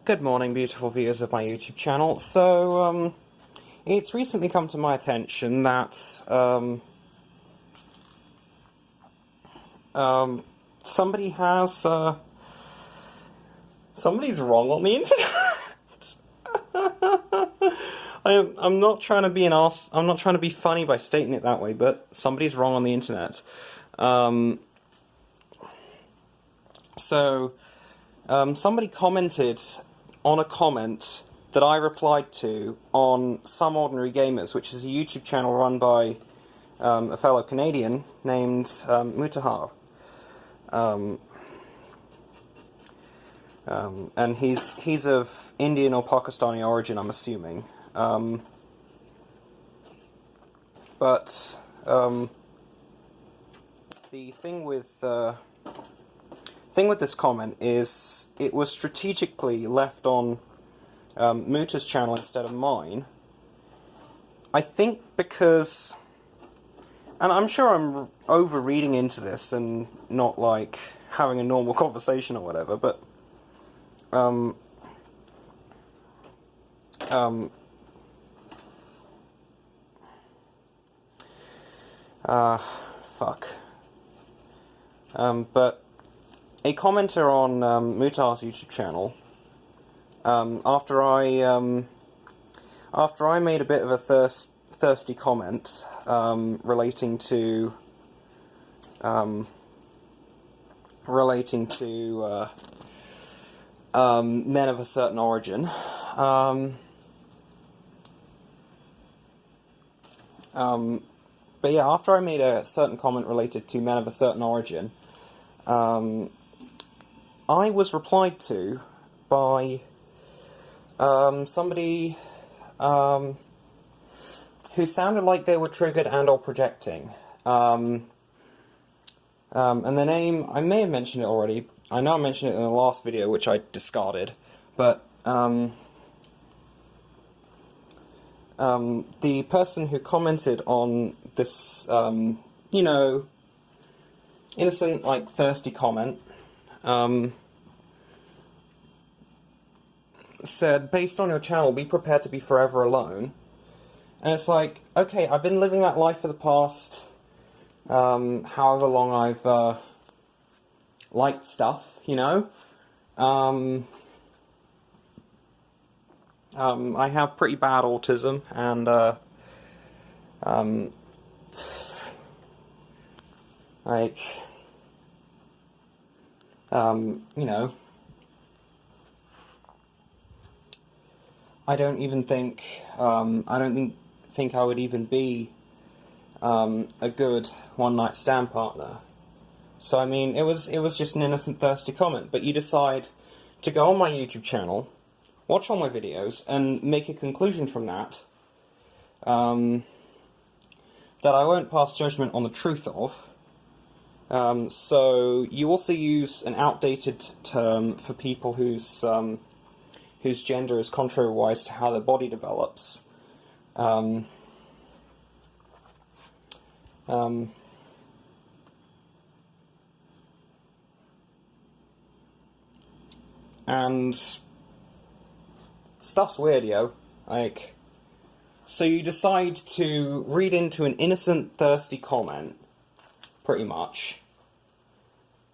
Good morning, beautiful viewers of my YouTube channel. So, it's recently come to my attention that, somebody has, somebody's wrong on the internet. I'm not trying to be an arse, I'm not trying to be funny by stating it that way, but somebody's wrong on the internet. Somebody commented on a comment that I replied to on Some Ordinary Gamers, which is a YouTube channel run by a fellow Canadian named Mutahar. And he's of Indian or Pakistani origin, I'm assuming. But the thing with this comment is it was strategically left on Muta's channel instead of mine. I think because, and I'm sure I'm over-reading into this and not like having a normal conversation or whatever, but but a commenter on Mutar's YouTube channel, after I made a bit of a thirsty comment relating to men of a certain origin, but yeah, after I made a certain comment related to men of a certain origin, I was replied to by somebody who sounded like they were triggered and or projecting. And the name, I may have mentioned it already. I know I mentioned it in the last video, which I discarded, but the person who commented on this, you know, innocent, like, thirsty comment, said, based on your channel, be prepared to be forever alone. And it's like, okay, I've been living that life for the past, however long I've, liked stuff, you know? I have pretty bad autism, and, like, you know, I don't even think, think I would even be, a good one-night stand partner. So, I mean, it was just an innocent, thirsty comment, but you decide to go on my YouTube channel, watch all my videos, and make a conclusion from that, that I won't pass judgment on the truth of. So you also use an outdated term for people whose gender is contrariwise to how their body develops. And stuff's weird, yo. Like, so you decide to read into an innocent, thirsty comment, pretty much.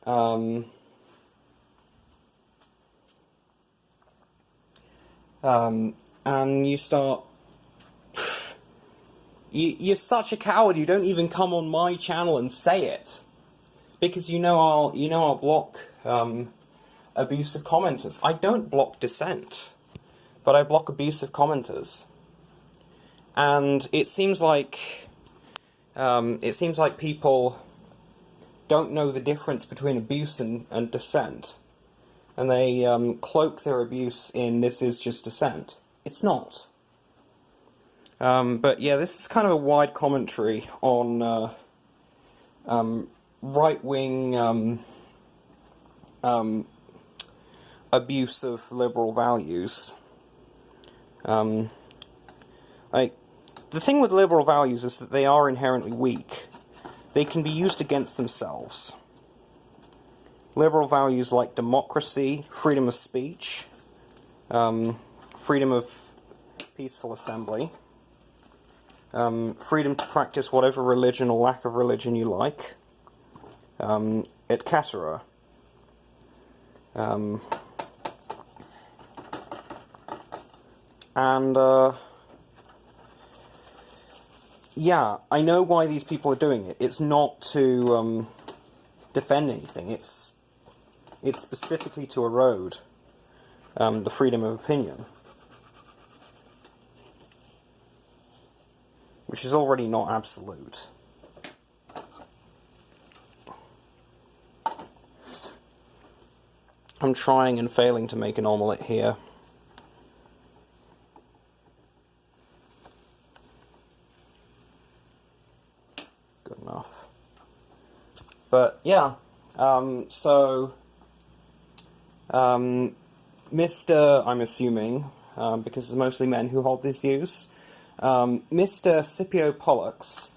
And you start... You're such a coward, you don't even come on my channel and say it. Because you know I'll block, abusive commenters. I don't block dissent, but I block abusive commenters. And it seems like people don't know the difference between abuse and dissent. And they cloak their abuse in, this is just dissent. It's not. But yeah, this is kind of a wide commentary on right-wing abuse of liberal values. The thing with liberal values is that they are inherently weak. They can be used against themselves. Liberal values like democracy, freedom of speech, freedom of peaceful assembly, freedom to practice whatever religion or lack of religion you like, et cetera. Yeah, I know why these people are doing it. It's not to defend anything. It's specifically to erode the freedom of opinion, which is already not absolute. I'm trying and failing to make an omelette here. Good enough. But yeah, Mr. I'm assuming, because it's mostly men who hold these views, Mr. Scipio Pollux,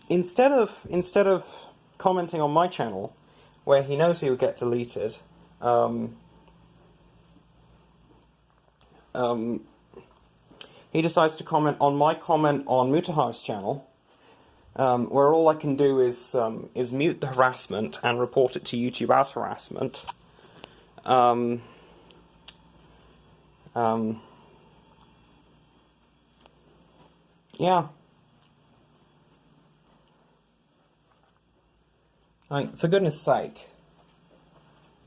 instead of commenting on my channel, where he knows he would get deleted, he decides to comment on my comment on Mutahar's channel, where all I can do is mute the harassment and report it to YouTube as harassment. Yeah. Like, for goodness sake.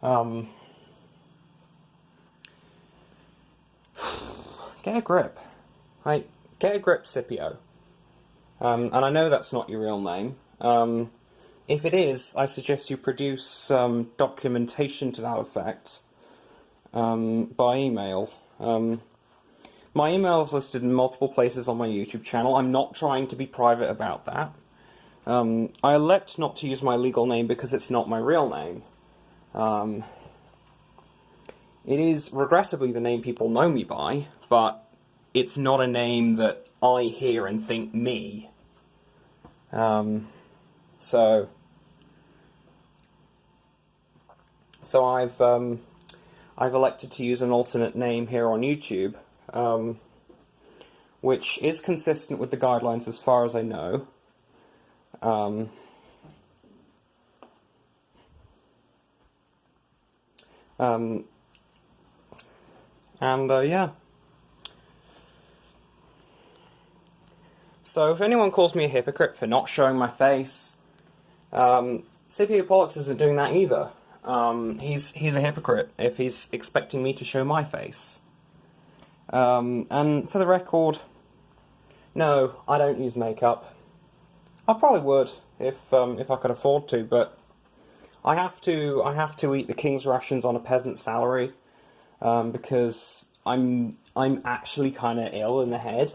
Get a grip. Like, get a grip, Scipio. And I know that's not your real name. If it is, I suggest you produce some documentation to that effect by email. My email is listed in multiple places on my YouTube channel. I'm not trying to be private about that. I elect not to use my legal name because it's not my real name. It is, regrettably, the name people know me by, but it's not a name that I hear and think me. So I've elected to use an alternate name here on YouTube, which is consistent with the guidelines as far as I know. Yeah. So if anyone calls me a hypocrite for not showing my face, Scipio Pollux isn't doing that either. He's a hypocrite if he's expecting me to show my face. And for the record, no, I don't use makeup. I probably would if I could afford to, but I have to eat the king's rations on a peasant salary, because I'm actually kind of ill in the head.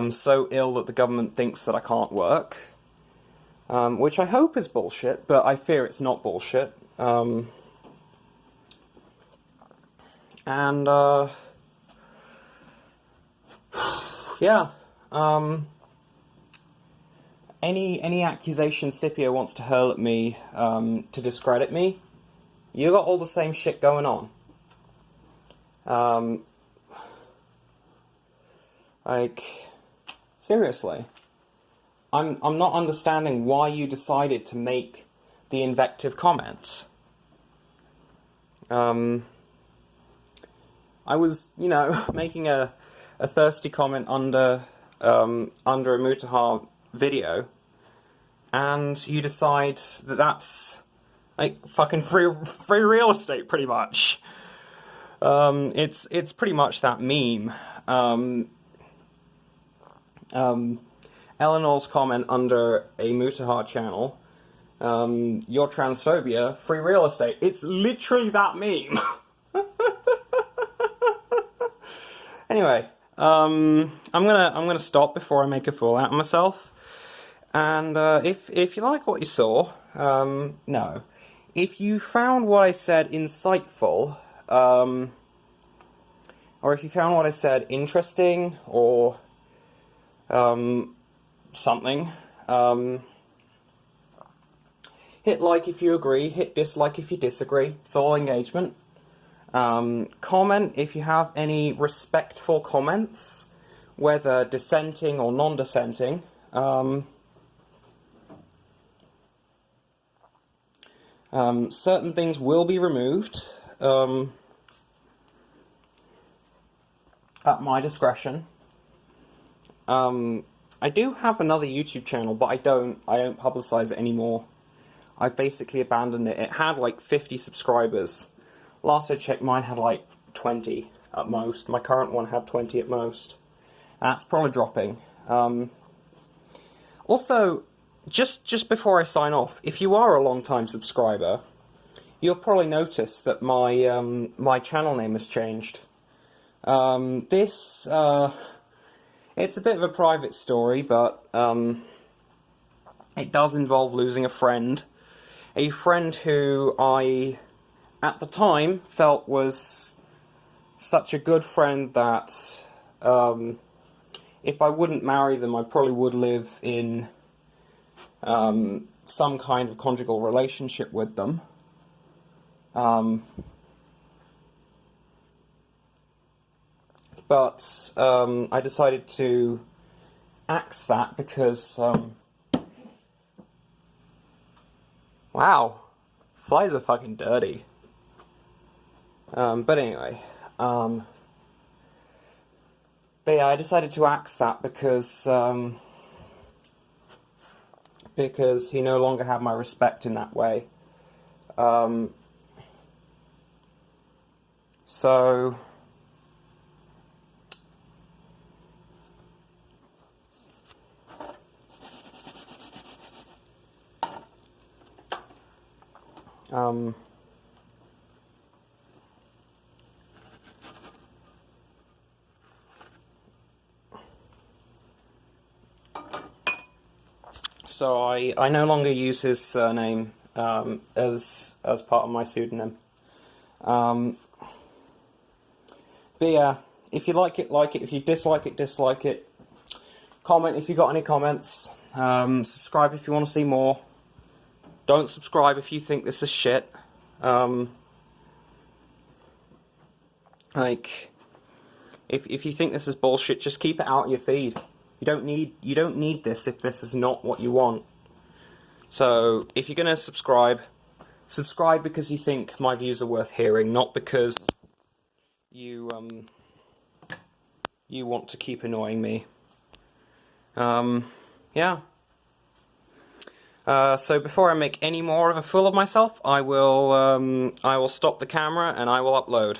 So ill that the government thinks that I can't work, which I hope is bullshit, but I fear it's not bullshit. Yeah. Any accusation Scipio wants to hurl at me, to discredit me, you got all the same shit going on. Like, seriously. I'm not understanding why you decided to make the invective comment. I was, making a thirsty comment under a Mutahar video, and you decide that that's like fucking free real estate, pretty much. It's pretty much that meme. Eleanor's comment under a Mutahar channel, your transphobia, free real estate. It's literally that meme. Anyway, I'm gonna stop before I make a fool out of myself. And if you like what you saw, no. If you found what I said insightful, or if you found what I said interesting, or something, hit like if you agree, hit dislike if you disagree. It's all engagement. Comment if you have any respectful comments, whether dissenting or non-dissenting. Certain things will be removed at my discretion. I do have another YouTube channel, but I don't publicize it anymore. I've basically abandoned it. It had like 50 subscribers. Last I checked, mine had like 20 at most. My current one had 20 at most. That's probably dropping. Also, just before I sign off, if you are a long-time subscriber, you'll probably notice that my my channel name has changed. It's a bit of a private story, but it does involve losing a friend who I, at the time, felt was such a good friend that if I wouldn't marry them, I probably would live in some kind of conjugal relationship with them. But I decided to axe that because, wow, flies are fucking dirty. But anyway, but yeah, I decided to axe that because he no longer had my respect in that way. So so I no longer use his surname as part of my pseudonym. But yeah, if you like it, like it. If you dislike it, dislike it. Comment if you got any comments. Subscribe if you want to see more. Don't subscribe if you think this is shit. Like, if you think this is bullshit, just keep it out of your feed. You don't need this if this is not what you want. So if you're gonna subscribe because you think my views are worth hearing, not because you want to keep annoying me. Yeah. So before I make any more of a fool of myself, I will stop the camera and I will upload.